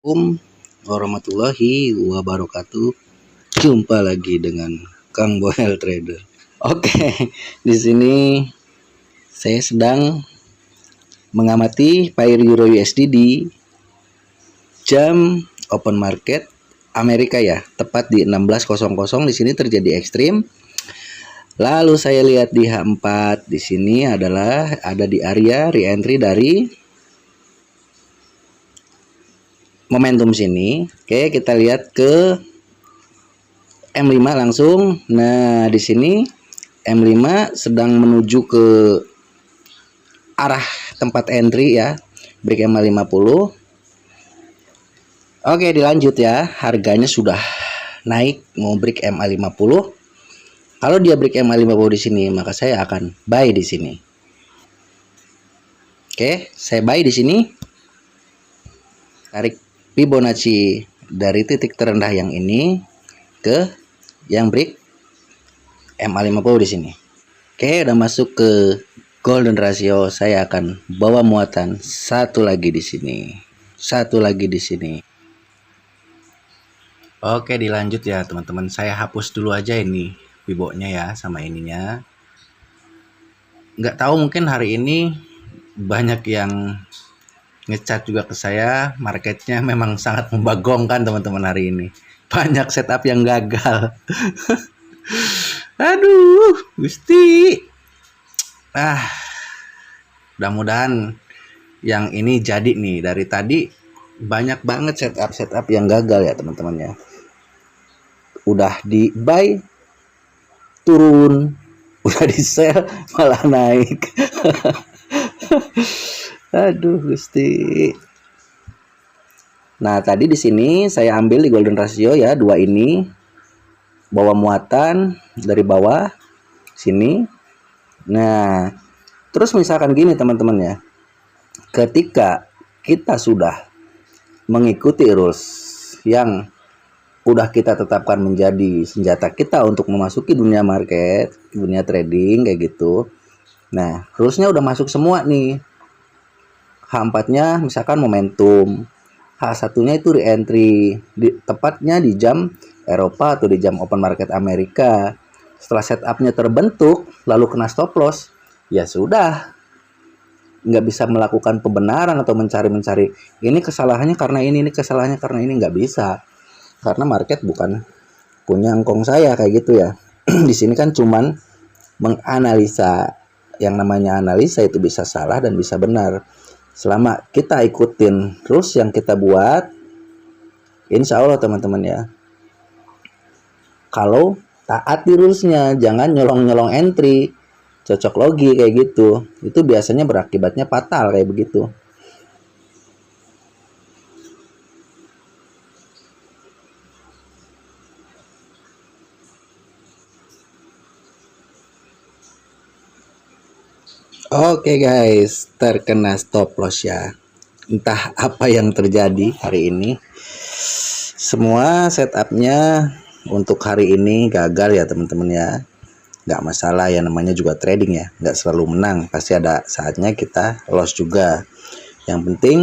Assalamualaikum warahmatullahi wabarakatuh. Jumpa lagi dengan Kang Boel Trader. Oke, di sini saya sedang mengamati pair Euro USD di jam open market Amerika ya, tepat di 16.00. Di sini terjadi ekstrim. Lalu saya lihat di H4 di sini adalah ada di area re-entry dari momentum sini. Oke, kita lihat ke M5 langsung. Nah, di sini M5 sedang menuju ke arah tempat entry ya, break M50. Oke, dilanjut ya. Harganya sudah naik mau break MA50. Kalau dia break MA50 di sini, maka saya akan buy di sini. Oke, saya buy di sini. Tarik Fibonacci dari titik terendah yang ini ke yang break MA50 di sini. Oke, udah masuk ke golden ratio. Saya akan bawa muatan satu lagi di sini. Satu lagi di sini. Oke, dilanjut ya teman-teman. Saya hapus dulu aja ini Fibonya ya sama ininya. Nggak tahu, mungkin hari ini banyak yang ngecat juga ke saya. Marketnya memang sangat membagongkan teman-teman hari ini. Banyak setup yang gagal. Aduh, Gusti. Mudah-mudahan yang ini jadi nih. Dari tadi banyak banget setup yang gagal ya teman-teman ya. Udah di buy turun, udah di sell malah naik. Aduh, Gusti. Nah, tadi di sini saya ambil di golden ratio ya, dua ini. Bawa muatan dari bawah sini. Nah, terus misalkan gini teman-teman ya. Ketika kita sudah mengikuti rules yang udah kita tetapkan menjadi senjata kita untuk memasuki dunia market, dunia trading kayak gitu. Nah, rulesnya udah masuk semua nih. H4-nya misalkan momentum, H1-nya itu re-entry, tepatnya di jam Eropa atau di jam open market Amerika. Setelah setupnya terbentuk, lalu kena stop loss, ya sudah, nggak bisa melakukan pembenaran atau mencari ini kesalahannya karena ini kesalahannya karena ini, nggak bisa, karena market bukan punya engkong saya kayak gitu ya. Di sini kan cuman menganalisa. Yang namanya analisa itu bisa salah dan bisa benar. Selama kita ikutin terus yang kita buat, insya Allah teman-teman ya. Kalau taat di rulesnya, jangan nyolong-nyolong entry, cocok logi kayak gitu. Itu biasanya berakibatnya fatal kayak begitu. Oke guys, terkena stop loss ya. Entah apa yang terjadi hari ini. Semua setupnya untuk hari ini gagal ya teman-teman ya. Nggak masalah ya, namanya juga trading ya. Nggak selalu menang, pasti ada saatnya kita loss juga. Yang penting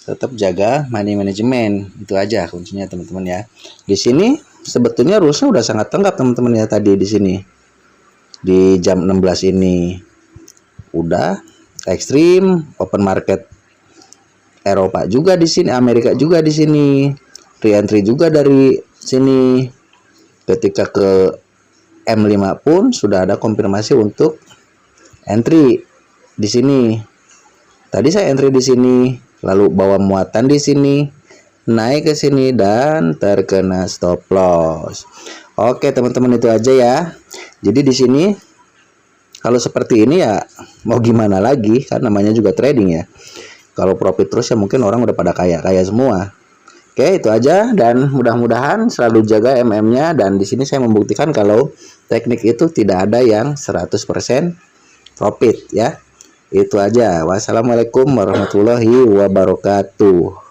tetap jaga money management. Itu aja kuncinya teman-teman ya. Di sini sebetulnya rulesnya udah sangat lengkap teman-teman ya, tadi di sini. Di jam 16 ini udah ekstrim, open market Eropa juga di sini, Amerika juga di sini, re-entry juga dari sini. Ketika ke M5 pun sudah ada konfirmasi untuk entry di sini. Tadi saya entry di sini, lalu bawa muatan di sini, naik ke sini dan terkena stop loss. Oke teman-teman, itu aja ya. Jadi di sini kalau seperti ini ya mau gimana lagi, kan namanya juga trading ya. Kalau profit terus ya mungkin orang udah pada kaya semua. Oke, itu aja, dan mudah-mudahan selalu jaga MM-nya. Dan di sini saya membuktikan kalau teknik itu tidak ada yang 100% profit ya. Itu aja. Wassalamualaikum warahmatullahi wabarakatuh.